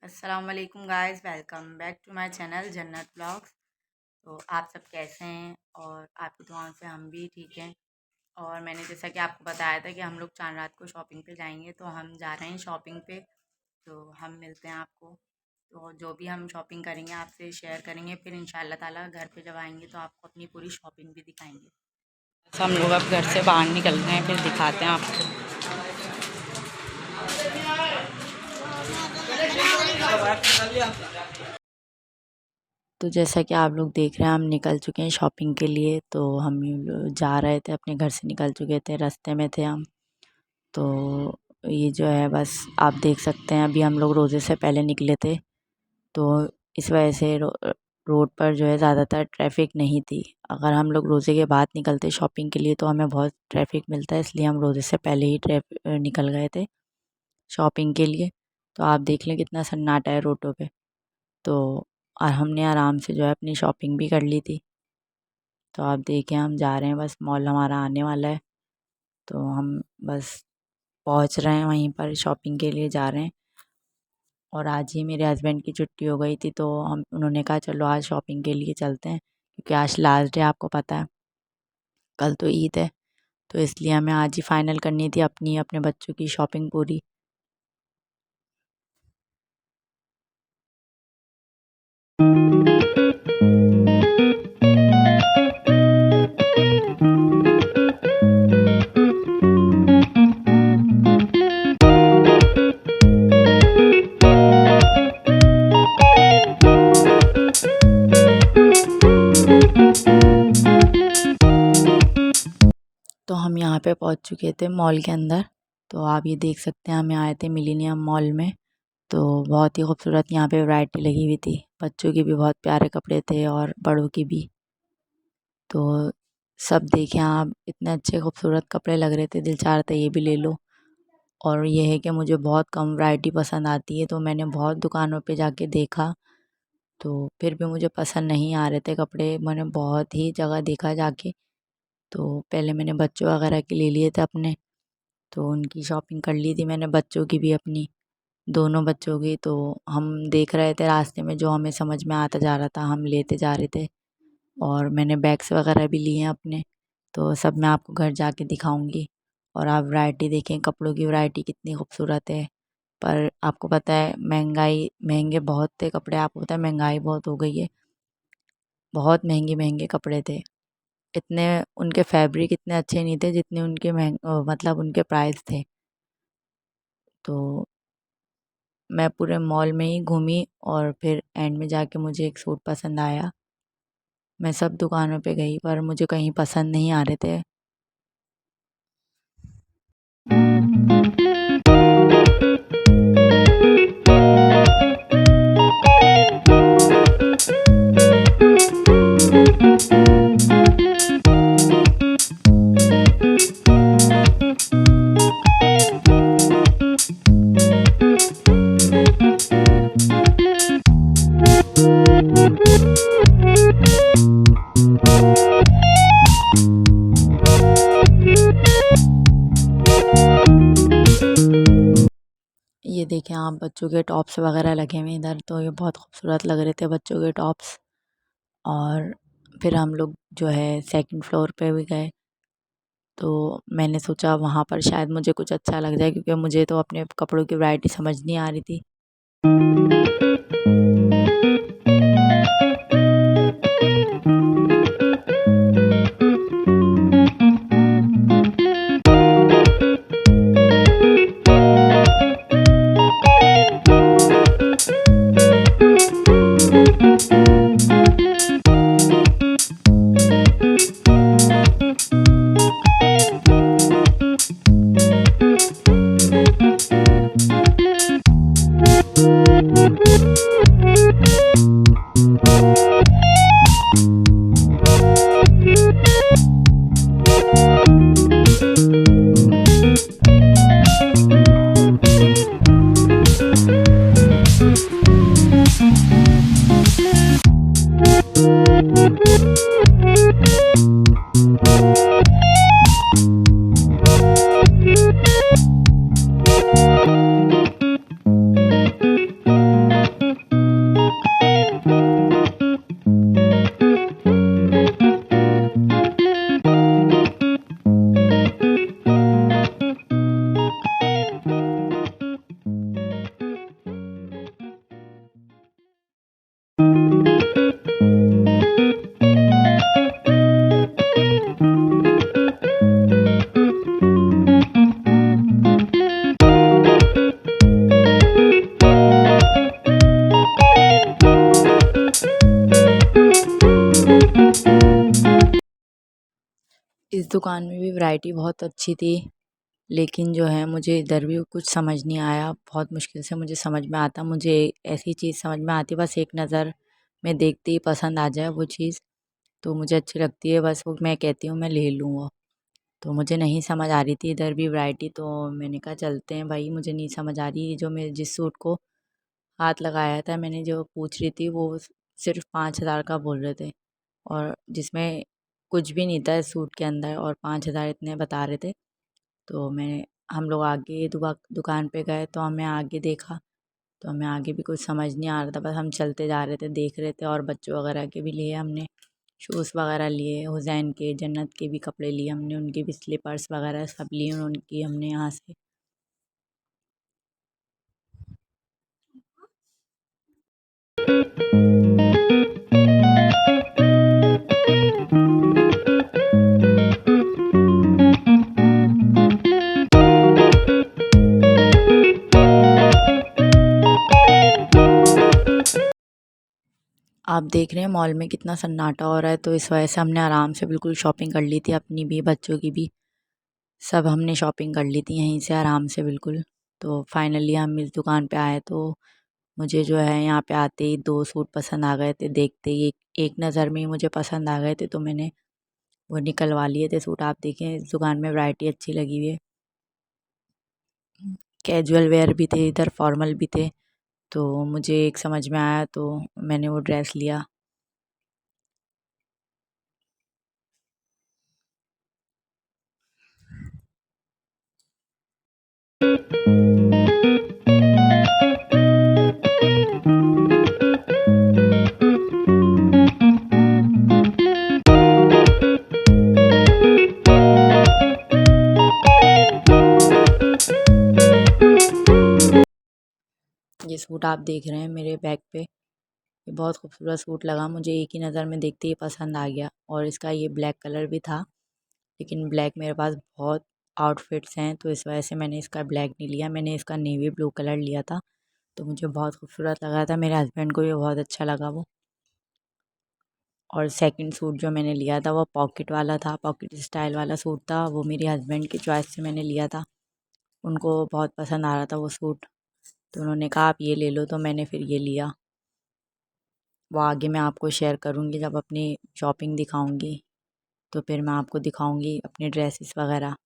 अस्सलाम वालेकुम guys, welcome back to my channel Jannat blogs. तो आप सब कैसे हैं? और आपकी दुआओं से हम भी ठीक हैं। और मैंने जैसा कि आपको बताया था कि हम लोग चांद रात को शॉपिंग पे जाएंगे, तो हम जा रहे हैं शॉपिंग पे। तो हम मिलते हैं आपको। तो जो भी हम शॉपिंग करेंगे आपसे शेयर करेंगे, फिर इंशाल्लाह ताला घर पे जब आएंगे तो आपको अपनी पूरी शॉपिंग भी दिखाएंगे। तो हम लोग अब घर से बाहर निकल रहे हैं, फिर दिखाते हैं आपको। तो जैसा कि आप लोग देख रहे हैं, हम निकल चुके हैं शॉपिंग के लिए। तो हम जा रहे थे, अपने घर से निकल चुके थे, रास्ते में थे हम। तो ये जो है, बस आप देख सकते हैं, अभी हम लोग रोज़े से पहले निकले थे। तो इस वजह से रोड पर जो है ज़्यादातर ट्रैफिक नहीं थी। अगर हम लोग रोज़े के बाद निकलते शॉपिंग के लिए तो हमें बहुत ट्रैफिक मिलता है, इसलिए हम रोज़े से पहले ही निकल गए थे शॉपिंग के लिए। तो आप देख लें कितना सन्नाटा है रोडों पे। तो और हमने आराम से जो है अपनी शॉपिंग भी कर ली थी। तो आप देखें, हम जा रहे हैं, बस मॉल हमारा आने वाला है। तो हम बस पहुंच रहे हैं, वहीं पर शॉपिंग के लिए जा रहे हैं। और आज ही मेरे हस्बैंड की छुट्टी हो गई थी, तो हम उन्होंने कहा चलो आज शॉपिंग के लिए चलते हैं, क्योंकि आज लास्ट डे, आपको पता है कल तो ईद है। तो इसलिए हमें आज ही फाइनल करनी थी अपनी अपने बच्चों की शॉपिंग पूरी। तो हम यहाँ पे पहुँच चुके थे मॉल के अंदर। तो आप ये देख सकते हैं, हम आए थे मिलेनियम मॉल में। तो बहुत ही खूबसूरत यहाँ पे वैरायटी लगी हुई थी, बच्चों की भी बहुत प्यारे कपड़े थे और बड़ों की भी। तो सब देखें आप, इतने अच्छे खूबसूरत कपड़े लग रहे थे, दिल चाह रहा था ये भी ले लो। और ये है कि मुझे बहुत कम वैरायटी पसंद आती है, तो मैंने बहुत दुकानों पे जाके देखा, तो फिर भी मुझे पसंद नहीं आ रहे थे कपड़े। मैंने बहुत ही जगह देखा जाके। तो पहले मैंने बच्चों वगैरह के ले लिए थे अपने, तो उनकी शॉपिंग कर ली थी मैंने, बच्चों की भी अपनी, दोनों बच्चों की। तो हम देख रहे थे रास्ते में, जो हमें समझ में आता जा रहा था हम लेते जा रहे थे। और मैंने बैग्स वगैरह भी लिए हैं अपने, तो सब मैं आपको घर जाके दिखाऊंगी। और आप वैरायटी देखें, कपड़ों की वैरायटी कितनी खूबसूरत है। पर आपको पता है महंगाई, महंगे बहुत थे कपड़े, आपको पता है महंगाई बहुत हो गई है। बहुत महंगे महंगे कपड़े थे, इतने उनके फैब्रिक इतने अच्छे नहीं थे जितने उनके मतलब उनके प्राइस थे। तो मैं पूरे मॉल में ही घूमी, और फिर एंड में जाके मुझे एक सूट पसंद आया। मैं सब दुकानों पे गई, पर मुझे कहीं पसंद नहीं आ रहे थे। ये देखें आप, बच्चों के टॉप्स वगैरह लगे हुए इधर, तो ये बहुत खूबसूरत लग रहे थे बच्चों के टॉप्स। और फिर हम लोग जो है सेकंड फ्लोर पे भी गए। तो मैंने सोचा वहाँ पर शायद मुझे कुछ अच्छा लग जाए, क्योंकि मुझे तो अपने कपड़ों की वैरायटी समझ नहीं आ रही थी। दुकान में भी वैरायटी बहुत अच्छी थी, लेकिन जो है मुझे इधर भी कुछ समझ नहीं आया। बहुत मुश्किल से मुझे समझ में आता। मुझे ऐसी चीज़ समझ में आती बस एक नज़र में देखते ही पसंद आ जाए वो चीज़, तो मुझे अच्छी लगती है, बस वो मैं कहती हूँ मैं ले लूँ वो। तो मुझे नहीं समझ आ रही थी इधर भी वैरायटी, तो मैंने कहा चलते हैं भाई, मुझे नहीं समझ आ रही। जो मैं जिस सूट को हाथ लगाया था, मैंने जो पूछ रही थी वो सिर्फ 5,000 का बोल रहे थे, और जिसमें कुछ भी नहीं था इस सूट के अंदर, और 5,000 इतने बता रहे थे। तो मैं हम लोग आगे दुकान पे गए, तो हमें आगे देखा, तो हमें आगे भी कुछ समझ नहीं आ रहा था, बस हम चलते जा रहे थे, देख रहे थे। और बच्चों वगैरह के भी लिए हमने शूज़ वगैरह लिए, हुसैन के, जन्नत के भी कपड़े लिए हमने, उनके भी स्लीपर्स वगैरह सब लिए उनकी हमने यहाँ से। आप देख रहे हैं मॉल में कितना सन्नाटा हो रहा है, तो इस वजह से हमने आराम से बिल्कुल शॉपिंग कर ली थी, अपनी भी बच्चों की भी, सब हमने शॉपिंग कर ली थी यहीं से आराम से बिल्कुल। तो फाइनली हम इस दुकान पे आए, तो मुझे जो है यहाँ पे आते ही 2 सूट पसंद आ गए थे, देखते ही एक नज़र में ही मुझे पसंद आ गए थे, तो मैंने वो निकलवा लिए थे सूट। आप देखें इस दुकान में वैरायटी अच्छी लगी हुई है, कैजुअल वेयर भी थे इधर, फॉर्मल भी थे, तो मुझे एक समझ में आया, तो मैंने वो ड्रेस लिया। ये सूट आप देख रहे हैं मेरे बैग पे, ये बहुत खूबसूरत सूट लगा मुझे, एक ही नज़र में देखते ही पसंद आ गया। और इसका ये ब्लैक कलर भी था, लेकिन ब्लैक मेरे पास बहुत आउटफिट्स हैं, तो इस वजह से मैंने इसका ब्लैक नहीं लिया, मैंने इसका नेवी ब्लू कलर लिया था, तो मुझे बहुत खूबसूरत लगा था, मेरे हस्बैंड को भी बहुत अच्छा लगा वो। और सेकंड सूट जो मैंने लिया था वो पॉकेट वाला था, पॉकेट स्टाइल वाला सूट था, वो मेरे हस्बैंड की चॉइस से मैंने लिया था, उनको बहुत पसंद आ रहा था वो सूट, तो उन्होंने कहा आप ये ले लो, तो मैंने फिर ये लिया। वो आगे मैं आपको शेयर करूँगी जब अपनी शॉपिंग दिखाऊँगी, तो फिर मैं आपको दिखाऊँगी अपने ड्रेसेस वगैरह।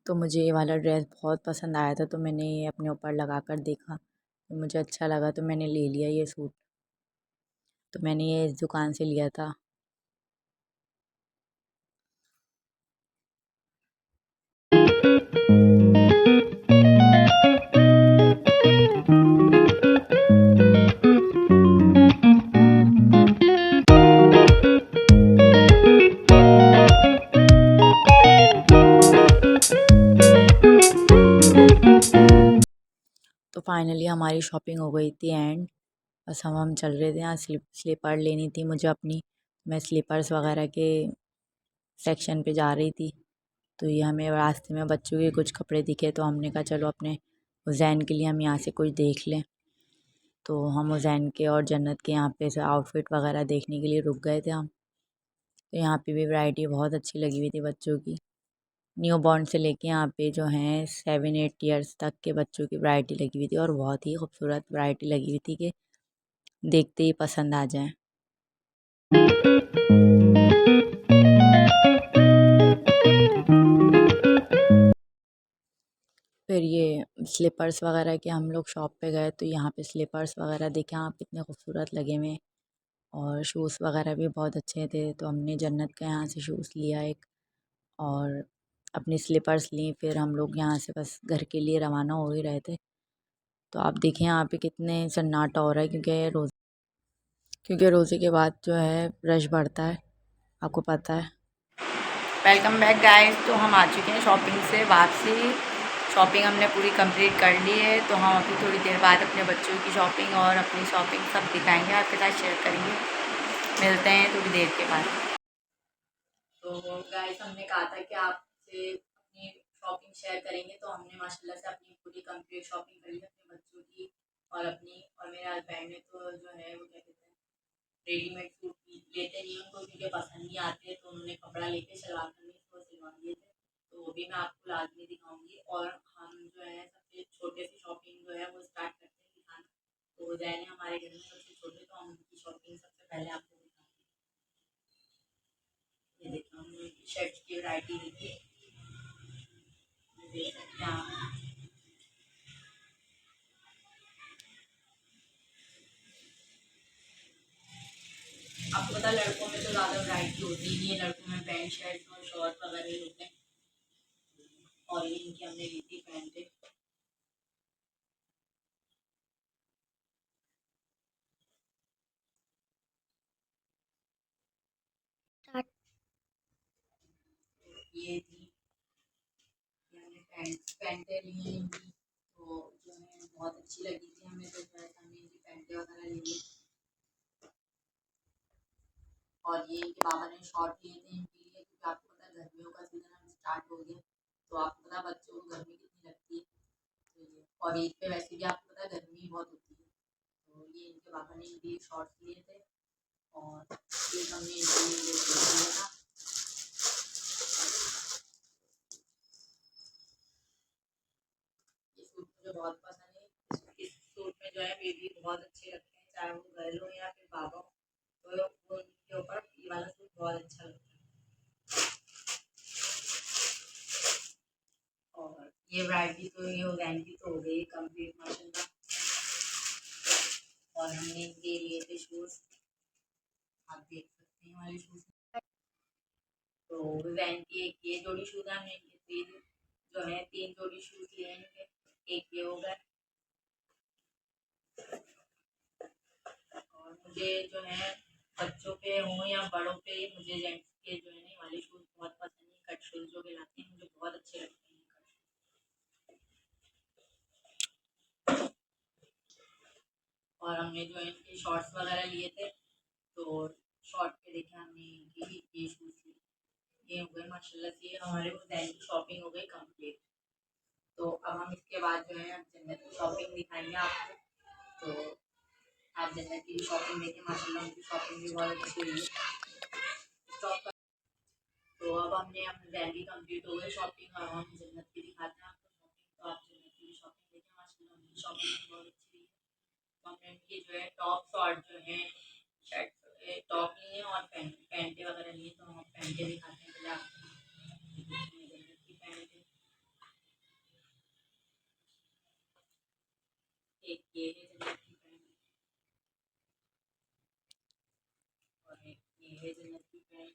तो मुझे ये वाला ड्रेस बहुत पसंद आया था, तो मैंने ये अपने ऊपर लगा कर देखा, तो मुझे अच्छा लगा, तो मैंने ले लिया ये सूट। तो मैंने ये इस दुकान से लिया था। तो फाइनली हमारी शॉपिंग हो गई थी एंड, बस हम चल रहे थे, यहाँ स्लीपर लेनी थी मुझे अपनी, मैं स्लीपर्स वगैरह के सेक्शन पे जा रही थी, तो ये हमें रास्ते में बच्चों के कुछ कपड़े दिखे, तो हमने कहा चलो अपने उज़ैन के लिए हम यहाँ से कुछ देख लें। तो हम उज़ैन के और जन्नत के यहाँ पे से आउटफिट वगैरह देखने के लिए रुक गए थे हम। तो यहाँ पे भी वैरायटी बहुत अच्छी लगी हुई थी बच्चों की, न्यू बॉर्न से लेके यहाँ पे जो हैं 7-8 ईयर्स तक के बच्चों की वैरायटी लगी हुई थी, और बहुत ही खूबसूरत वैरायटी लगी हुई थी कि देखते ही पसंद आ जाए। फिर ये स्लीपर्स वगैरह के हम लोग शॉप पे गए, तो यहाँ पे स्लीपर्स वगैरह देखे आप कितने खूबसूरत लगे हुए, और शूज़ वगैरह भी बहुत अच्छे थे, तो हमने जन्नत का यहाँ से शूज़ लिया एक, और अपनी स्लीपर्स ली। फिर हम लोग यहाँ से बस घर के लिए रवाना हो ही रहे थे, तो आप देखें यहाँ पे कितने सन्नाटा हो रहा है, क्योंकि रोज़े के बाद जो है रश बढ़ता है, आपको पता है। वेलकम बैक गाइस, तो हम आ चुके हैं शॉपिंग से वापसी। शॉपिंग हमने पूरी कंप्लीट कर ली है, तो हम अभी थोड़ी देर बाद अपने बच्चों की शॉपिंग और अपनी शॉपिंग सब दिखाएंगे, आपके साथ शेयर करेंगे। मिलते हैं थोड़ी देर के बाद। तो गाइस हमने कहा था कि आपसे अपनी शॉपिंग शेयर करेंगे, तो हमने माशाल्लाह से अपनी पूरी कंप्लीट शॉपिंग करी है अपने बच्चों की और अपनी, और मेरे हस्बैंड ने तो जो है वो क्या कहते हैं रेडीमेड सूट लेते नहीं उनको क्योंकि पसंद नहीं आते, तो उन्होंने कपड़ा लेके सलवार कमीज को सिलवा दिए थे, तो वो भी मैं आपको लाजमी दिखाऊंगी। और हम जो है सबसे छोटे सी शॉपिंग जो है वो स्टार्ट करते हैं दिखाना। तो जैन है हमारे घर में सबसे छोटे, तो हम उनकी शॉपिंग सबसे पहले आपको दिखाएंगे। ये देखिए हमने शर्ट की वैरायटी देखी, देख सकते हैं आप। आपको पता है लड़कों में तो ज़्यादा वैरायटी होती ही नहीं है, लड़कों में पैंट शर्ट और शॉर्ट वगैरह ही होते हैं, और ये इनकी हमने ली थी पैंटें। ये थी, ये हमने पैंटें ली हैं इनकी, तो जो है बहुत अच्छी लगी थी हमें, तो जो है हमने इनकी पैंटें वगैरह ली है। और ये इनके बाबा ने शॉर्ट लिए थे इनके लिए, क्योंकि आपको पता है गर्मियों का सीजन अब स्टार्ट हो गया, तो आपको पता है बच्चों को गर्मी कितनी लगती है, तो ये और ईद पे वैसे भी आपको पता है गर्मी बहुत होती है, तो ये इनके पापा ने इनके लिए शॉर्ट्स लिए थे। और ये हमने इनके लिए ये सूट लिया था। ये सूट मुझे बहुत पसंद है, इस सूट में जो है बेबी बहुत अच्छे लगते हैं, चाहे वो गर्ल हो या फिर बाबा हो, तो वो उनके ऊपर ये वाला सूट बहुत अच्छा लगता है। और ये वैरायटी तो ये वैन की तो हो गई कंप्लीट माशाल्लाह। और हमने इनके लिए थे शूज़, आप देख सकते हैं वाले शूज़, तो वैन की एक ये जोड़ी शूज़ है, हमने इनके तीन जो है तीन जोड़ी शूज़ लिए हैं इनके, एक ये हो गया। और मुझे जो है बच्चों के हों या बड़ों पे, मुझे जेंट्स के जो है ना ये वाले शूज़ बहुत पसंद है, कट शूज़ जो कहलाते हैं मुझे बहुत अच्छे लगते हैं कट शूज़। और हमने जो है इनके शॉर्ट्स वगैरह लिए थे, तो शॉर्ट पे देखे हमने इनकी ये शूज़ लिए, ये हो गए माशाल्लाह से हमारे उस दिन की शॉपिंग हो गई कंप्लीट। तो अब हम इसके बाद जो है जन्नत की शॉपिंग दिखाएंगे आपको, तो आप जन्नत की शॉपिंग देखें माशाल्लाह उनकी शॉपिंग भी बहुत अच्छी हुई है। स्टॉक, तो अब हमने अपनी वैली कंप्लीट हो गई शॉपिंग, अब हम जन्नत की दिखाते हैं आपको शॉपिंग, तो आप जन्नत की शॉपिंग देखें माशाल्लाह उनकी शॉपिंग भी बहुत अच्छी हुई है। तो हमने उनकी जो है टॉप्स और जो है शर्ट टॉप लिए हैं और पैंटें वगैरह लिए, तो हम पैंटें दिखाते हैं पहले आपको। जन्नत की पैंट है, एक ये है जन्नत की पैंट, और एक ये है जन्नत की पैंट।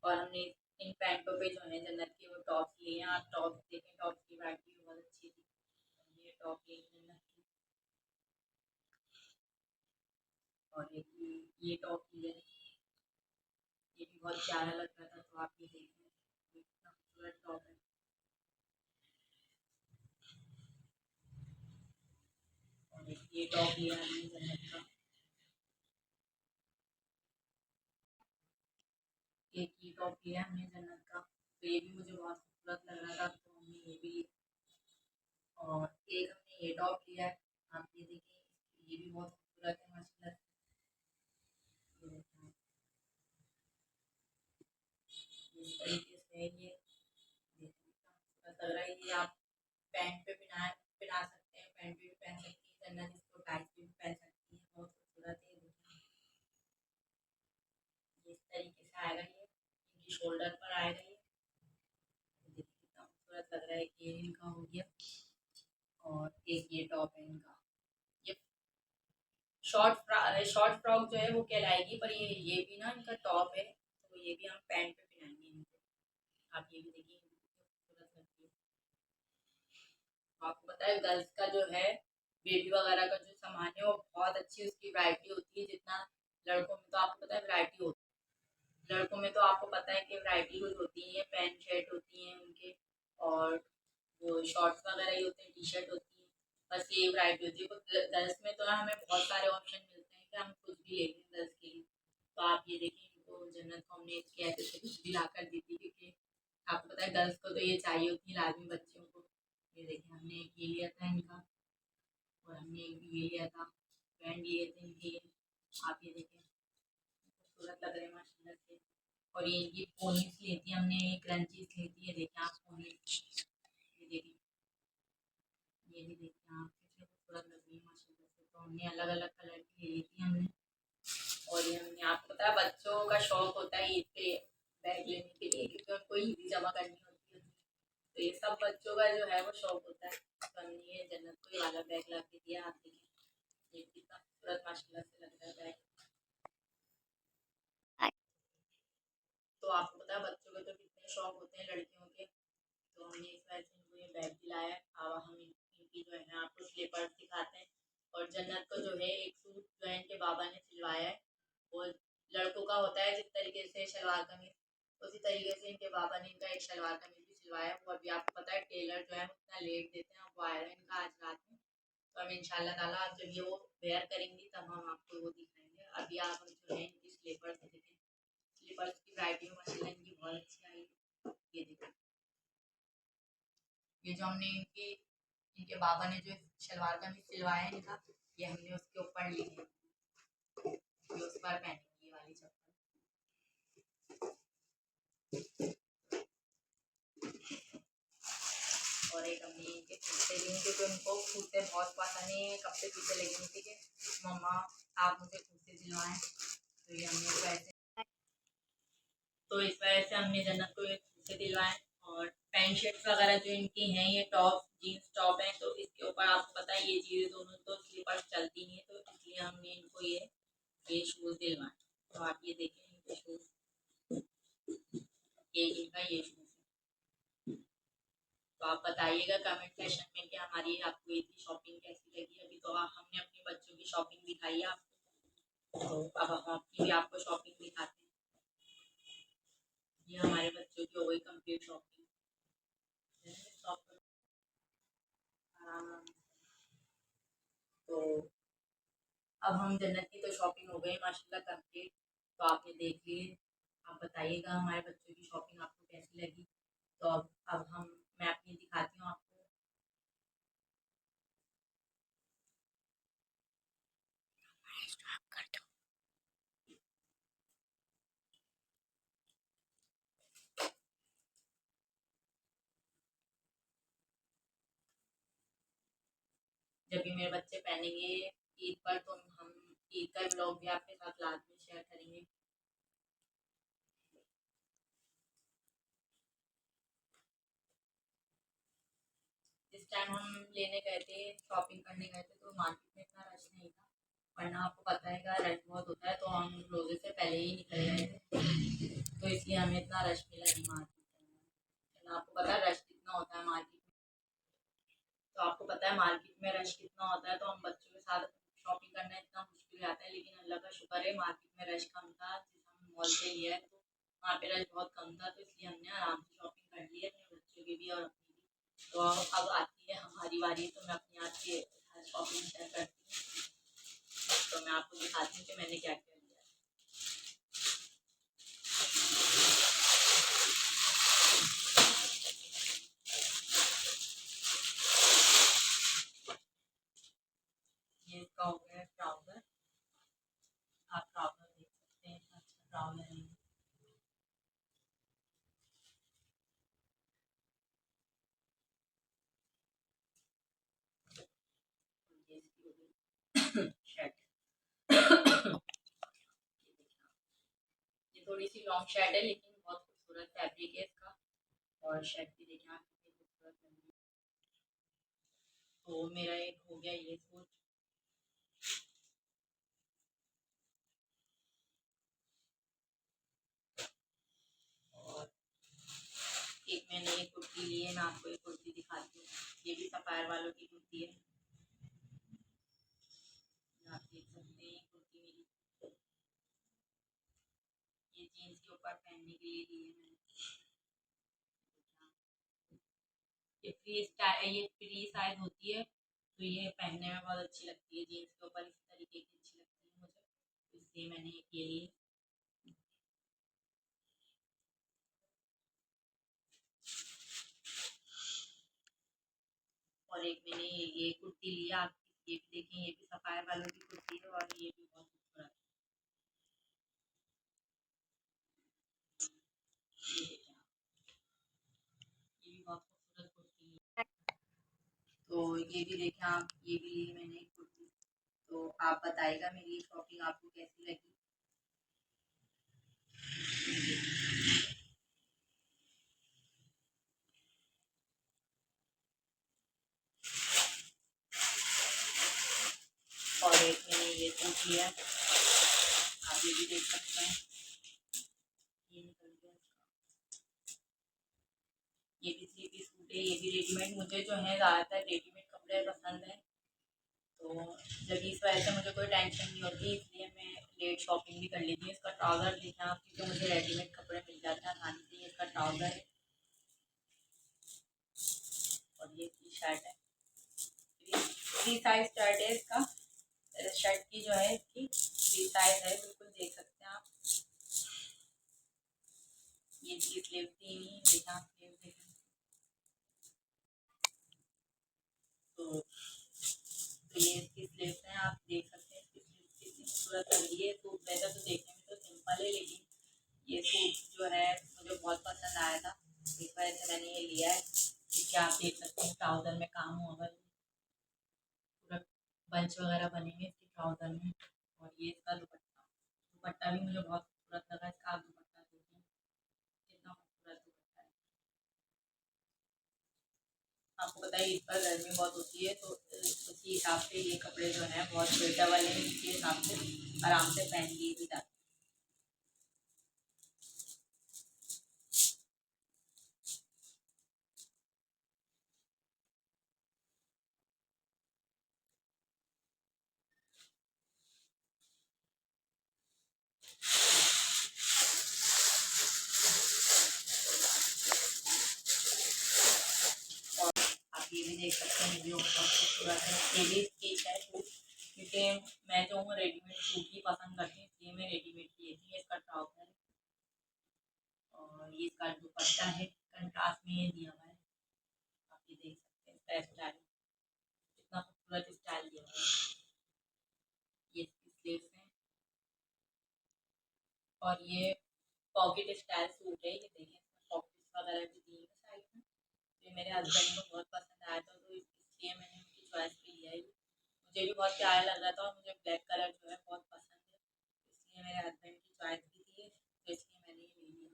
और हमने इन पैंटों पे जो है जन्नत के वो टॉप्स लिए हैं, आप टॉप्स देखें, टॉप्स की वैरायटी भी बहुत अच्छी थी, ये टॉप लिए जन्नत की। और एक ये टॉप लिए, ये भी बहुत प्यारा लग रहा था, तो आप ये देखें कितना खूबसूरत टॉप है। और एक ये टॉप लिया हमने जन्नत का, एक ये टॉप लिया हमने जन्नत का, तो ये भी मुझे बहुत खूबसूरत लग रहा था, तो हमने ये भी लिया। और एक हमने ये टॉप लिया है, आप ये देखिए ये भी बहुत खूबसूरत है माशाल्लाह। ये देखिए इस तरीके से ये देखिए कितना खूबसूरत लग रहा है, ये आप पैंट पे पहना सकते हैं, पैंट पे भी पहन सकती है जन्नत, इसको टाइट पे भी पहन सकती है, बहुत खूबसूरत है। देखिए ये इस तरीके से आएगा, ये इनकी शोल्डर पर आएगा, ये देखिए कितना खूबसूरत लग रहा है, ये इनका हो गया। और एक ये टॉप है इनका, ये शॉर्ट फ्रॉक जो है वो कहलाएगी, पर ये भी ना इनका टॉप है, तो ये भी हम पैंट पे पहनाएंगे इनको, आप ये भी देखिए कितनी खूबसूरत लगती है। तो आपको पता है गर्ल्स का जो है बेबी वगैरह का जो सामान है वो बहुत अच्छी उसकी वैरायटी होती है, जितना लड़कों में तो आपको पता है वैरायटी होती है, लड़कों में तो आपको पता है कि वैरायटी कुछ होती है, पैंट शर्ट होती हैं उनके, और वो शॉर्ट्स वगैरह ही होते हैं, टी शर्ट होती है, बस ये वैरायटी होती है। गर्ल्स में तो ना हमें बहुत सारे ऑप्शन मिलते हैं पे हम कुछ भी लेते हैं 10 के लिए। तो आप ये देखिए, इनको जन्नत को हमने इसके ऐसे से कुछ भी ला कर दी थी, क्योंकि आपको पता है गर्ल्स को तो ये चाहिए होती है लाजमी बच्चों को। ये देखिए, हमने एक ये लिया था इनका, और हमने एक ये लिया था, बैंड लिए थे इनके ये। आप ये देखें, खूबसूरत लग रहे हैं माशाल्लाह से। और ये इनकी पोनीस ली थी हमने, क्रंचीस ली थी, ये देखें आप पोनीस, ये देखिए, ये भी देखिए आप कितनी खूबसूरत लग रही है माशाल्लाह से। तो हमने अलग अलग कलर की ले ली थी हमने। और ये हमने, आपको पता है बच्चों का शौक होता है ईद पे बैग लेने के लिए, क्योंकि उनको ईदी जमा करनी होती है। तो ये सब बच्चों का जो है वो शौक होता है। तो हमने ये जन्नत को ये वाला बैग ला के दिया। आप देखिए, ये कितना खूबसूरत माशाल्लाह से लग रहा है बैग। तो आपको पता है बच्चों के तो कितने शौक होते हैं लड़कियों के। तो हमने इस वजह से इनको ये बैग दिलाया है। अब हम इनकी जो है ना आपको स्लीपर्स दिखाते हैं। और जन्नत को जो है एक सूट जो है इनके बाबा ने सिलवाया है, वो लड़कों का होता है जिस तरीके से शलवार कमीज, उसी तरीके से इनके बाबा ने इनका एक शलवार कमीज भी सिलवाया है। वो अभी आपको पता है टेलर जो है उतना लेट देते हैं, वो आएगा इनका आज रात में। तो हम इंशाल्लाह ताला आप जब ये वो वेयर करेंगी तब हम आपको वो दिखाएंगे। अभी आप जो है इनकी स्लीपर्स देखें, स्लीपर्स की वैरायटी में माशाल्लाह इनकी बहुत अच्छी आई है। ये देखिए, ये जो हमने इनके बाबा ने जो शलवार कमीज सिलवाया है इनका, ये हमने उसके ऊपर ली है, ये उस पर पहनेंगे ये वाली चप्पल। और एक हमने इनके कुर्ते लिए, क्योंकि उनको कुर्ते बहुत पसंद है, कब से पीछे लगी हुई थी कि मम्मा आप मुझे कुर्ते सिलवाएं। तो ये हमने वैसे, तो इस वजह से हमने जन्नत को ये कुर्ते दिलवाए। और पैंट शर्ट्स वगैरह जो इनकी हैं, ये टॉप जीन्स टॉप हैं, तो इसके ऊपर आपको पता है ये चीज़ें दोनों तो स्लीपर्स चलती नहीं है, तो इसलिए हमने इनको ये शूज़ दिलवाए। तो आप ये देखें इनके शूज़, ये इनका ये शूज़ है। तो आप बताइएगा कमेंट सेक्शन में कि हमारी आपको ये शॉपिंग कैसी लगी। अभी तो हमने अपने बच्चों की शॉपिंग दिखाई है आपको, तो अब हम अपनी भी आपको शॉपिंग दिखाते हैं। ये हमारे बच्चों की हो गई कंप्लीट शॉपिंग। तो अब हम जन्नत की तो शॉपिंग हो गई माशाल्लाह कंप्लीट, तो आपने देख लिए। आप बताइएगा हमारे बच्चों की शॉपिंग आपको कैसी लगी। तो अब मैं अपनी दिखाती हूँ आपको। जब भी मेरे बच्चे पहनेंगे ईद पर, तो हम ईद का ब्लॉग भी आपके साथ लाजमी शेयर करेंगे। जिस टाइम हम लेने गए थे, शॉपिंग करने गए थे, तो मार्केट में इतना रश नहीं था, वरना आपको पता है कि रश बहुत होता है। तो हम रोजे से पहले ही निकल गए थे, तो इसलिए हमें इतना रश मिला नहीं मार्केट में। आपको पता है रश कितना होता है मार्केट में, तो आपको पता है मार्केट में रश कितना होता है, तो हम बच्चों के साथ शॉपिंग करना इतना मुश्किल हो जाता है। लेकिन अल्लाह का शुक्र है मार्केट में रश कम था, जिस हम मॉल से लिया है तो वहाँ पे रश बहुत कम था, तो इसलिए हमने आराम से शॉपिंग कर ली है अपने बच्चों की भी और अपनी भी। तो अब आती है हमारी बारी, तो मैं अपनी आपकी शॉपिंग शेयर करती हूँ। तो मैं आपको दिखाती हूँ कि मैंने क्या क्या लिया है। ये इसका हो गया ट्राउजर, आप ट्राउजर देख सकते हैं, अच्छा ट्राउजर है। ये इसकी हो गई शर्ट। ये थोड़ी सी लॉन्ग शर्ट है, लेकिन बहुत खूबसूरत फैब्रिक है इसका। और शर्ट भी देखिए आप कितनी खूबसूरत लग रही है। तो मेरा एक हो गया ये सूट। और एक मैंने ये कुर्ती ली है, मैं आपको ये कुर्ती दिखाती हूँ। ये भी सफायर वालों की कुर्ती है, आप देख सकते हैं। ये कुर्ती मेरी, ये जीन्स के ऊपर पहनने के लिए ली है मैंने। ये फ्री साइज होती है, तो ये पहनने में बहुत अच्छी लगती है, जीन्स के ऊपर इस तरीके की अच्छी लगती है मुझे। इसलिए मैंने ये लिए। और एक मैंने ये कुर्ती लिया, आप ये भी देखें, ये भी सफायर वालों की कुर्ती है और ये भी बहुत खूबसूरत है। ये देखें आप, ये भी बहुत खूबसूरत कुर्ती है। तो ये भी देखें आप, ये भी ली मैंने कुर्ती। तो आप बताइएगा मेरी शॉपिंग आपको कैसी लगी। और एक मैंने ये सूट लिया, आप ये भी देख सकते हैं। ये निकल गया इसका। ये भी थ्री पीस सूट है, ये भी रेडीमेड। मुझे जो है ज़्यादातर रेडीमेड कपड़े पसंद है, तो जब इस वजह से मुझे कोई टेंशन नहीं होती, इसलिए मैं लेट शॉपिंग भी कर लेती हूँ। इसका ट्राउज़र देखें आप, क्योंकि मुझे रेडीमेड कपड़े मिल जाते हैं आसानी से। ये इसका ट्राउज़र है और ये इसकी शर्ट है। थ्री साइज शर्ट है इसका। शर्ट की जो है इसकी थ्री साइज है, बिल्कुल देख सकते हैं आप। ये इसकी स्लीव थी नहीं, देखा स्लीव देखें। तो ये इसकी स्लीव्स हैं, आप देख सकते हैं इसकी स्लीव्स कितनी खूबसूरत लग रही है। सूट वैसे तो देखने में तो सिंपल है, लेकिन ये सूट जो है मुझे बहुत पसंद आया था, इस वजह से मैंने ये लिया है। क्योंकि आप देख सकते हैं ट्राउज़र में काम हुआ हुआ है, पूरा बंच वगैरह बने हुए इसके ट्राउज़र में। और ये इसका दुपट्टा, दुपट्टा भी मुझे बहुत खूबसूरत लगा इसका। आप दुपट्टा देखिए कितना खूबसूरत दुपट्टा है। आपको पता है इस पर गर्मी बहुत होती है, तो उसी हिसाब से ये कपड़े जो हैं बहुत स्वेटर वाले हैं, इसके हिसाब से आराम से पहन लिए भी जाते हैं। आप ये भी देख सकते हैं, ये भी बहुत खूबसूरत है। ये भी स्टिच है सूट, क्योंकि मैं जो हूँ रेडीमेड सूट ही पसंद करती हूँ, इसलिए मैं रेडीमेड की लेती हूँ। इसका ट्राउज़र है और ये इसका दुपट्टा है, कंट्रास्ट में ये दिया हुआ है। आप ये देख सकते हैं इसका स्टाइल, कितना खूबसूरत स्टाइल दिया हुआ है। ये इसकी स्लीव्स हैं और ये पॉकेट स्टाइल सूट है। ये देखें, इसमें पॉकेट्स वगैरह भी दिए हैं साइड में। ये मेरे हस्बैंड को बहुत पसंद आया था, तो इसलिए मैंने उनकी चॉइस पे लिया है। मुझे भी बहुत प्यारा लग रहा था और मुझे ब्लैक कलर जो है बहुत पसंद है, इसलिए मेरे हस्बैंड की चॉइस भी थी, तो इसलिए मैंने ये ले लिया।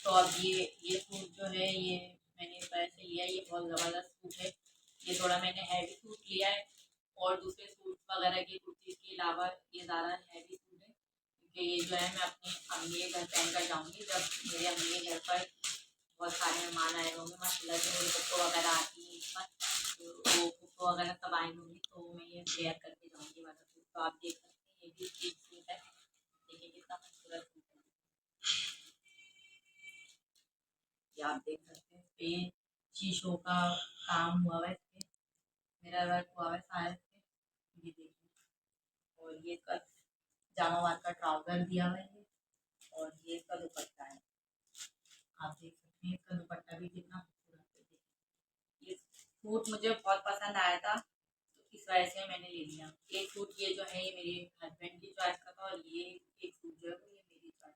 तो अब ये सूट जो है ये मैंने इस वजह से लिया, ये बहुत ज़बरदस्त सूट है। ये थोड़ा मैंने हैवी सूट लिया है, और दूसरे सूट वगैरह की कुर्तीज़ के अलावा ये ज़्यादा हैवी सूट है, क्योंकि ये जो है मैं अपनी अम्मी के घर पहन कर जाऊँगी। जब मेरे अम्मी के घर पर बहुत सारे मेहमान आए होंगे, माशाल्लाह से मेरी फूफो वगैरह आती हैं इस पर, तो वो फूफो वगैरह सब आए होंगे, तो मैं ये वेयर करके जाऊँगी वाला सूट। तो आप देख सकते हैं ये भी एक सूट है, देखिए कितना खूबसूरत सूट है। ये आप देख सकते हैं, इस पे शीशों का काम हुआ हुआ है, इस पे मिरर वर्क हुआ हुआ है शायद से। ये देखिए, और ये इसका जामावार का ट्राउज़र दिया हुआ है ये, और ये इसका दुपट्टा है। आप देख सकते हैं इसका दुपट्टा भी कितना खूबसूरत है। देखिए, ये सूट मुझे बहुत पसंद आया था, तो इस वजह से मैंने ले लिया। एक सूट ये जो है ये मेरे हस्बैंड की चॉइस का था, और ये एक सूट जो है वो ये मेरी चॉइस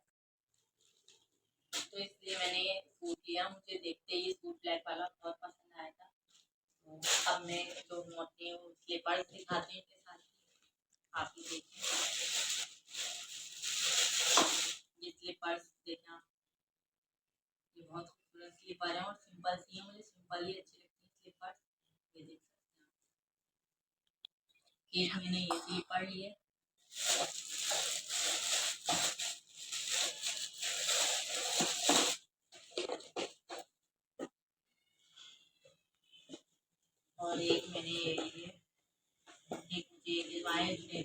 का, तो इसलिए मैंने ये सूट लिया। मुझे देखते ही ये सूट ब्लैक वाला बहुत पसंद आया था। तो अब मैं जो हूँ अपने वो स्लीपर्स दिखाती हूँ इनके साथ। आप ये देखें, ये स्लीपर्स देखें आप, ये बहुत खूबसूरत स्लीपर है और सिंपल सी है, मुझे सिंपल ही अच्छी लगती है स्लीपर्स। ये देख सकते हैं आप, एक मैंने ये स्लीपर लिए, और एक मैंने ये लिए। एक मुझे दिलवाए थे,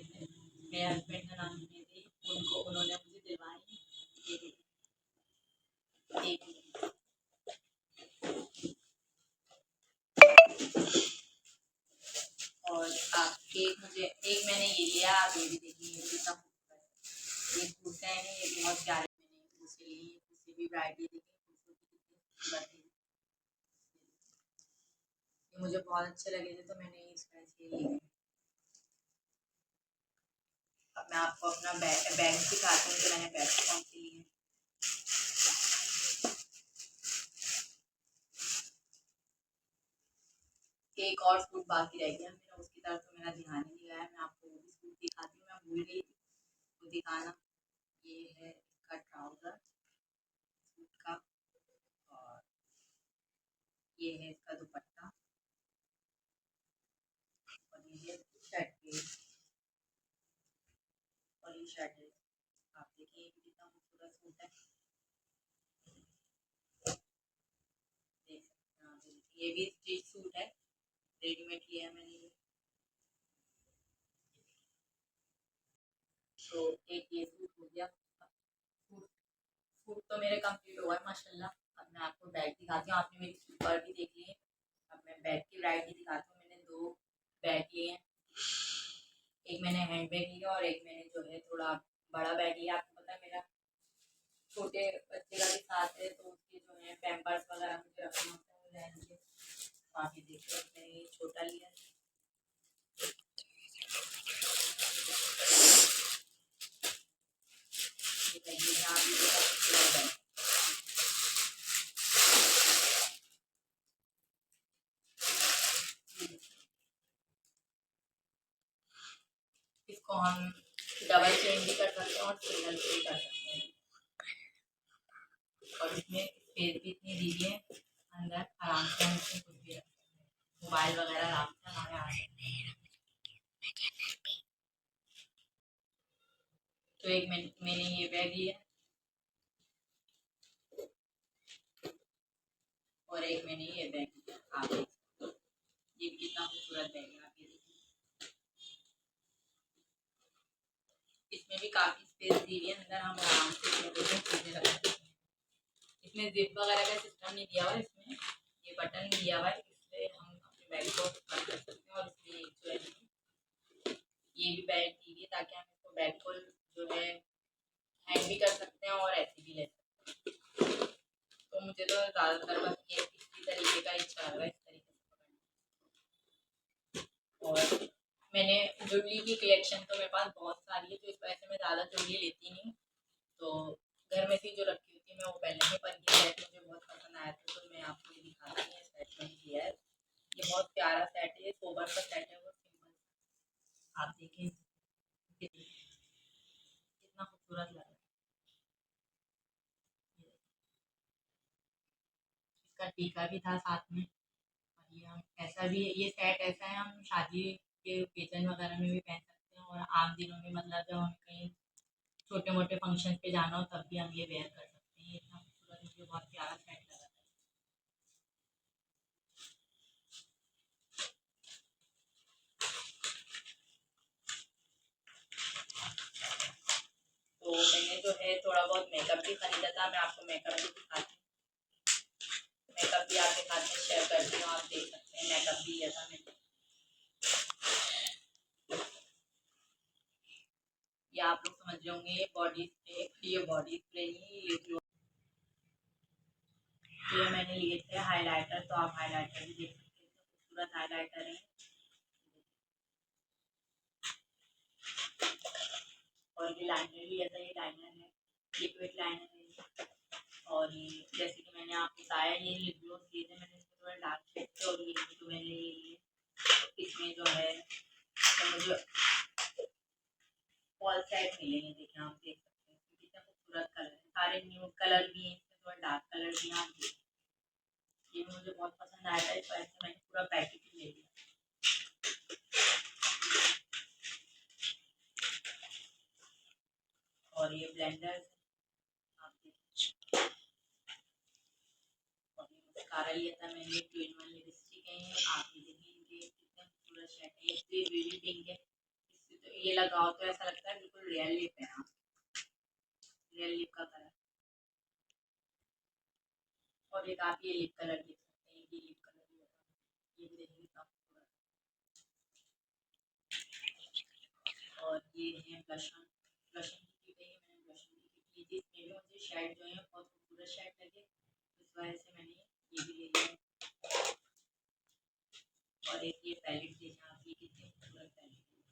मेरे हस्बैंड का नाम सुने थे, उनको उन्होंने मुझे दिलवाए। ये देखिए, एक मिनट। एक मैंने ये लिया, आप ये भी देखिए, ये भी सब ये कुर्ते हैं, ये भी बहुत प्यारे। मैंने उसके लिए उससे भी वैरायटी देखी, ये मुझे बहुत अच्छे लगे थे तो मैंने इस प्राइस के लिए। अब मैं आपको अपना बैग दिखाती हूँ कि मैंने बैग कौन से लिए। एक और सूट बाकी रह गया मेरा, उसकी तरफ तो मेरा ध्यान ही नहीं गया है। मैं आपको वो भी सूट दिखाती हूँ, मैं भूल गई थी वो दिखाना। ये है इसका ट्राउजर सूट का, और ये है इसका दुपट्टा, और ये है शर्ट पीस, और ये शर्ट है। आप देखिए कितना खूबसूरत सूट है, देख सकते हैं आप। ये भी स्टिच सूट है, रेडीमेड लिया है मैंने ये। तो एक ये सूट हो गया। सूट सूट तो मेरे कंप्लीट हो गए माशाल्लाह। अब मैं आपको बैग दिखाती हूँ, आपने मेरी स्लीपर भी देख ली है। अब मैं बैग की वैरायटी दिखाती हूँ। मैंने दो बैग लिए हैं, एक मैंने हैंड बैग लिया और एक मैंने जो है थोड़ा बड़ा बैग लिया। आपको पता है मेरा छोटे बच्चे का भी साथ है, तो उसके जो है पैम्पर्स वगैरह मुझे रखना होता है लहन के। तो आप ये देखिए, मैंने ये छोटा लिया, ये बैग लिया। आप ये देखा, इसको हम डबल चेन भी कर सकते हैं और सिंगल भी कर सकते हैं। और इसमें स्पेस भी इतनी दी है अंदर, आराम से हम इसमें कुछ भी रख सकते हैं, मोबाइल वगैरह आराम से हमारे आ सकते हैं। तो एक मैंने ये बैग लिया, और एक मैंने ये बैग लिया। आप देख सकते हो ये कितना खूबसूरत बैग है, आप ये देखिए। इसमें भी काफी स्पेस दी हुई है अंदर, हम आराम से चीजें रख सकते हैं। इसमें जिप वगैरह का सिस्टम नहीं दिया हुआ, इसमें ये बटन दिया हुआ है, इसलिए हम अपने बैग को बंद कर सकते हैं। और इसमें एक जो है ये भी बैग दी हुई है, ताकि हम इसको बैग को जो है हैंग भी कर सकते हैं और ऐसे भी ले सकते हैं। तो मुझे तो ज़्यादातर बस ये इसी तरीके का ही चल रहा है, इस तरीके से पकड़ना। और मैंने ज्वेलरी की कलेक्शन तो मेरे पास बहुत सारी है, तो इस वजह से मैं ज़्यादा ज्वेलरी लेती नहीं। तो घर में से जो रखी होती है मैं वो पहले ही, पर ये सेट मुझे बहुत पसंद आया था, तो मैं आपको ये दिखाती हूँ। सेट मैंने लिया है, ये बहुत प्यारा सेट है, ये सोबर का सेट है, वो सिंपल। आप देखें कितना खूबसूरत लग रहा है। इसका टीका भी था साथ में। और ये हम ऐसा भी, ये सेट ऐसा है हम शादी के ओकेजन वगैरह में भी पहन सकते हैं, और आम दिनों में मतलब जब हम कहीं छोटे मोटे फंक्शन पे जाना हो तब भी हम ये वेयर कर सकते हैं। ये इतना खूबसूरत, मुझे बहुत प्यारा सेट लगा था। तो मैंने जो है थोड़ा बहुत मेकअप भी खरीदा था, मैं आपको मेकअप भी दिखाती हूँ। मेकअप भी आपके साथ में शेयर करती हूँ, आप देख सकते हैं मेकअप भी लिया था मैंने। ये आप लोग समझ रहे होंगे, ये बॉडी स्प्रे, ये बॉडी स्प्रे नहीं, ये जो ये मैंने लिए थे हाइलाइटर, तो आप हाइलाइटर भी देख सकते हैं, खूबसूरत हाइलाइटर है। और ये लाइनर लिया था, ये लाइनर है, लिक्विड लाइनर है ये। और ये जैसे कि मैंने आपको बताया, ये लिप ग्लॉस लिए थे मैंने, इसमें थोड़ा डार्क शेड थे, और ये जो मैंने ये लिए इसमें जो है तो मुझे फॉल सेट मिले हैं। देखिए आप देख सकते हैं कितना खूबसूरत कलर है, सारे न्यू कलर भी हैं, इसमें थोड़ा डार्क कलर भी हैं। आप देखिए ये मुझे बहुत पसंद आया था, इस वजह से मैंने पूरा पैकेट ही ले लिया। और ये ब्लेंडर आप देखिए, और ये मस्कारा लिया था मैंने, 2 in 1 लिपस्टिक है। आप ये देखिए इनके कितने खूबसूरत शेड है, इससे बेबी पिंक है, इससे तो ये लगाओ तो ऐसा लगता है बिल्कुल रियल लिप है, आप रियल लिप का कलर। और एक आप ये लिप कलर देख सकते हैं, ये लिप कलर भी होता है, ये भी देखिए कितना खूबसूरत। और ये है ब्लशन। ब्लशन की किट है, मैंने ब्लशन की किट ली थी। इसमें भी मुझे शेड जो है बहुत खूबसूरत शेड लगे, इस वजह से मैंने ये भी ले लिया। और एक ये पैलेट देखिए आप, ये कितनी खूबसूरत पैलेट है,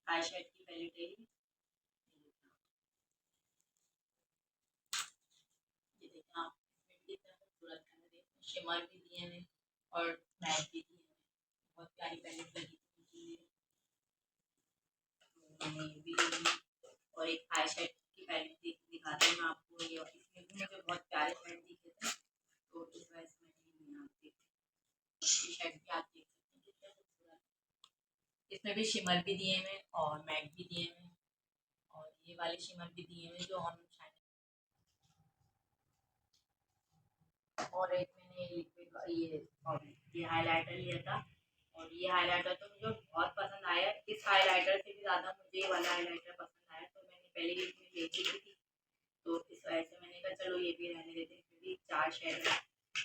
आई शेड की पैलेट है ये। ये देखिए आप, इसमें भी कितना खूबसूरत कलर है, शिमर भी दिए हैं और मैट भी दिए हैं, बहुत प्यारी पैलेट लगी थी मुझे ये, तो मैंने ये भी ले ली। और एक आई शेड की पैलेट दिखाती हूँ मैं आपको, ये इसमें भी मुझे बहुत प्यारे शेड दिखे थे, तो इस वजह से मैंने ये लिया। आप देखिए ये शेड भी आप देख सकते हैं कितने खूबसूरत, इसमें भी शिमर भी दिए हैं और मैट भी दिए हैं, और ये वाले शिमर भी दिए हैं जो हम शाइन। और एक मैंने लिक्विड ये हाइलाइटर लिया था, और ये हाइलाइटर तो मुझे बहुत पसंद आया। इस हाइलाइटर से भी ज़्यादा मुझे ये वाला हाइलाइटर पसंद आया, तो मैंने पहले ये इसमें ले चुकी थी, तो इस वजह से मैंने कहा चलो ये भी रहने देते हैं, क्योंकि 4 शेड है।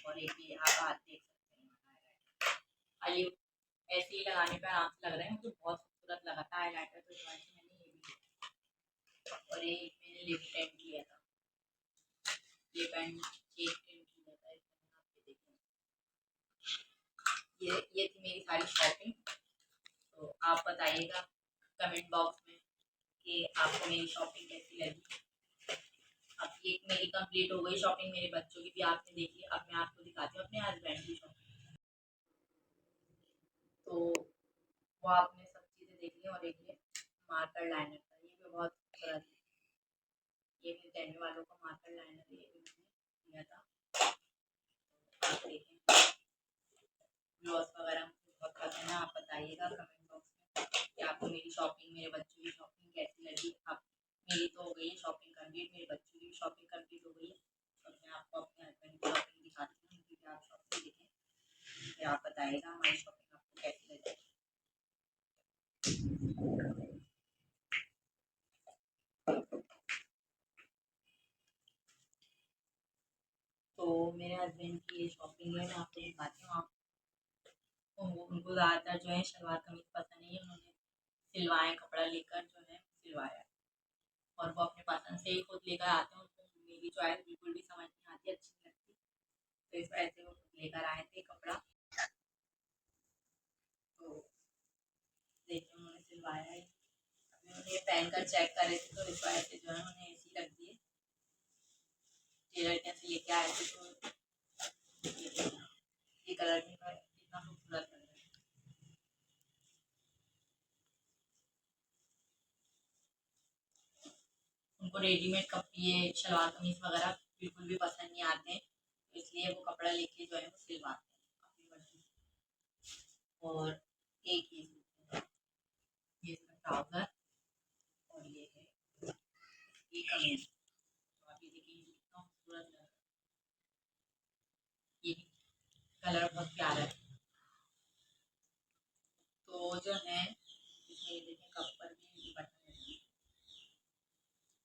और एक ये आप हाथ देख सकते हैं हाइलाइटर, खाली ऐसे ही लगाने पे आराम से लग रहा है, मुझे बहुत खूबसूरत लगा था हाइलाइटर, तो इस वजह से मैंने ये भी लिया। और ये एक मैंने लिप टेंट लिया था, लिप एंड चीक टेंट लिया था, इसमें आप ये देखिए। ये थी मेरी सारी शॉपिंग। तो आप बताइएगा कमेंट बॉक्स में कि आपको मेरी शॉपिंग कैसी लगी। अब ये मेरी कंप्लीट हो गई शॉपिंग, मेरे बच्चों की भी आपने देख ली, अब मैं आपको दिखाती हूँ अपने हस्बैंड की शॉपिंग। तो वो आपने सब चीज़ें देख ली, और एक ये मार्कर लाइनर था, ये भी बहुत खूबसूरत है, ये भी कहने वालों का मार्कर लाइनर है, ये भी मैंने लिया था। आप देखें ग्लॉस वगैरह मुझे बहुत पसंद है, आप बताइएगा कमेंट बॉक्स में कि आपको मेरी शॉपिंग, मेरे बच्चों की शॉपिंग कैसी लगी। आप मेरी तो हो गई है शॉपिंग कंप्लीट, मेरे बच्चों की भी शॉपिंग कंप्लीट हो गई है। अब मैं आपको अपने हस्बैंड की शॉपिंग दिखाती हूँ, क्योंकि आप शॉपिंग देखें, फिर आप बताइएगा हमारी शॉपिंग आपको कैसी लगी। तो मेरे हस्बैंड की ये शॉपिंग है, मैं आपको दिखाती हूँ। आप उनको ज़्यादातर जो है शलवार कमीज पसंद नहीं है, उन्होंने सिलवाए कपड़ा लेकर जो है सिलवाया, और वो अपने पसंद से ही खुद लेकर आते हैं, उनको मेरी चॉइस बिल्कुल भी समझ नहीं आती, अच्छी नहीं लगती, तो इस वजह से वो खुद लेकर आए थे कपड़ा। तो देखिए उन्होंने सिलवाया है, अभी उन्हें पहन कर चेक कर रहे थे, तो इस वजह से जो है उन्हें ऐसी लग रही है, टेलर कैसे लेके आए थे, तो ये कलर भी कितना खूबसूरत लग रहा है। उनको रेडीमेड ये शलवार कमीज वगैरह बिल्कुल भी पसंद नहीं आते हैं, तो इसलिए वो कपड़ा लेके जो है वो सिलवाते हैं अपनी मर्जी से। और एक ये इसका ट्राउजर, और ये है ये कमीज, तो आप ये देखिए ये कितना खूबसूरत लग रहा है, ये कलर बहुत प्यारा है। तो जो है इसमें ये देखिए कप पर भी बटन है,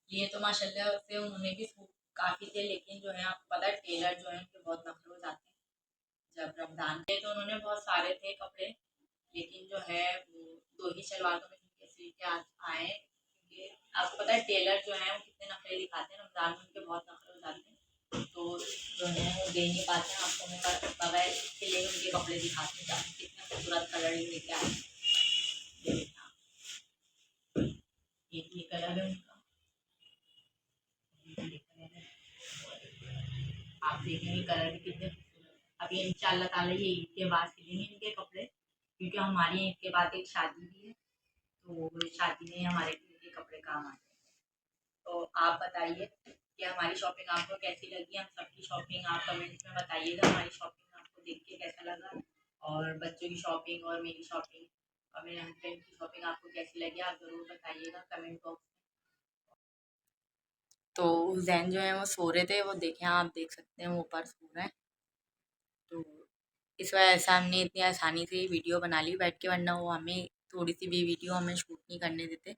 ये तो माशाल्लाह से उन्होंने भी सूट काफ़ी थे, लेकिन जो है आपको पता है टेलर जो है उनके बहुत नखरे हो जाते हैं। जब रमज़ान थे तो उन्होंने बहुत सारे थे कपड़े, लेकिन जो है वो 2 ही शलवार कमीज उनके सिल के आए, क्योंकि आपको पता है टेलर जो है वो कितने नखरे दिखाते हैं, रमज़ान में उनके बहुत नखरे हो जाते हैं, तो जो है वो दे नहीं पाते हैं आपको, मैं बगैर सिले उनके कपड़े दिखाते हैं, कितने खूबसूरत कलर लेके आए। ये कलर है उनका, ये कलर है, आप देखेंगे कलर भी कितने खूबसूरत। अभी इंशाल्लाह ताला ये ईद के बाद सिलेंगे इनके कपड़े, क्योंकि हमारी ईद के बाद एक शादी भी है, तो शादी में हमारे इनके कपड़े काम आते हैं। तो आप बताइए कि हमारी शॉपिंग आपको कैसी लगी, हम सबकी शॉपिंग आप कमेंट्स में बताइएगा, हमारी शॉपिंग आपको देख के कैसा लगा, और बच्चों की शॉपिंग और मेरी शॉपिंग और मेरे हस्बैंड की शॉपिंग आपको कैसी लगी, आप ज़रूर बताइएगा कमेंट बॉक्स में। तो जैन जो है वो सो रहे थे, वो देखें आप देख सकते हैं वो ऊपर सो रहे हैं, तो इस वजह से हमने इतनी आसानी से वीडियो बना ली बैठ के, वरना वो हमें थोड़ी सी भी वीडियो हमें शूट नहीं करने देते।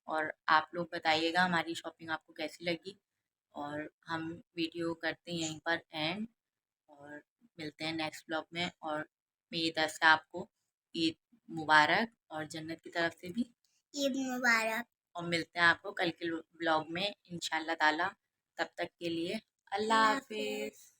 और आप लोग बताइएगा हमारी शॉपिंग आपको कैसी लगी, और हम वीडियो करते हैं यहीं पर एंड, और मिलते हैं नेक्स्ट ब्लॉग में, और मेरी तरफ से आपको ईद मुबारक और जन्नत की तरफ से भी ईद मुबारक। और मिलते हैं आपको कल के ब्लॉग में इंशाल्लाह ताला। तब तक के लिए अल्लाह अल्लाह हाफिज। हाफिज।